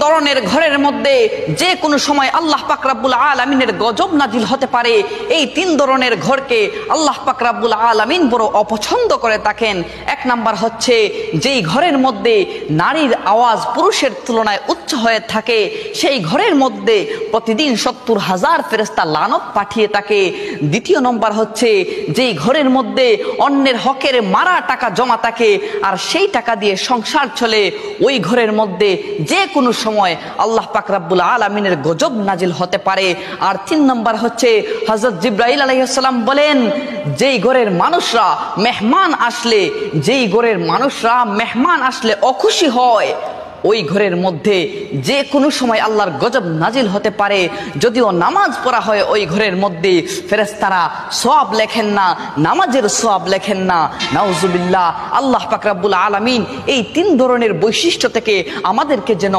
ধরনের ঘরের মধ্যে যে কোনো সময় আল্লাহ পাক রব্বুল আলামিনের গজব নাজিল হতে পারে। এই 3 ধরনের ঘরকে আল্লাহ পাক রব্বুল আলামিন বড় অপছন্দ করে থাকেন। 1 নাম্বার হচ্ছে যেই ঘরের মধ্যে নারীর আওয়াজ পুরুষের তুলনায় উচ্চ হয়ে থাকে, সেই ঘরের মধ্যে প্রতিদিন 70,000 ফেরেশতা লানত পাঠিয়ে থাকে। 2 নম্বর হচ্ছে যেই ঘরের মধ্যে অন্যের হকের মারা টাকা জমা থাকে আর সেই টাকা দিয়ে সংসার চলে, ওই ঘরের মধ্যে যে কোনো সময় আল্লাহ পাক রব্বুল আলামিনের গজব নাজিল হতে পারে। আর 3 নম্বর হচ্ছে হযরত জিবরাইল আলাইহিস সালাম বলেন, যেই ঘরের মানুষরা মেহমান আসলে অখুশি হয়, ওই ঘরের মধ্যে যে কোনো সময় আল্লাহর গজব নাজিল হতে পারে। যদিও নামাজ পড়া হয় ওই ঘরের মধ্যে, ফেরেশতারা সওয়াব লেখেন না, নামাজের সওয়াব লেখেন না। নাউজুবিল্লাহ। আল্লাহ পাক রব্বুল আলামিন এই 3 ধরনের বৈশিষ্ট্য থেকে আমাদেরকে যেন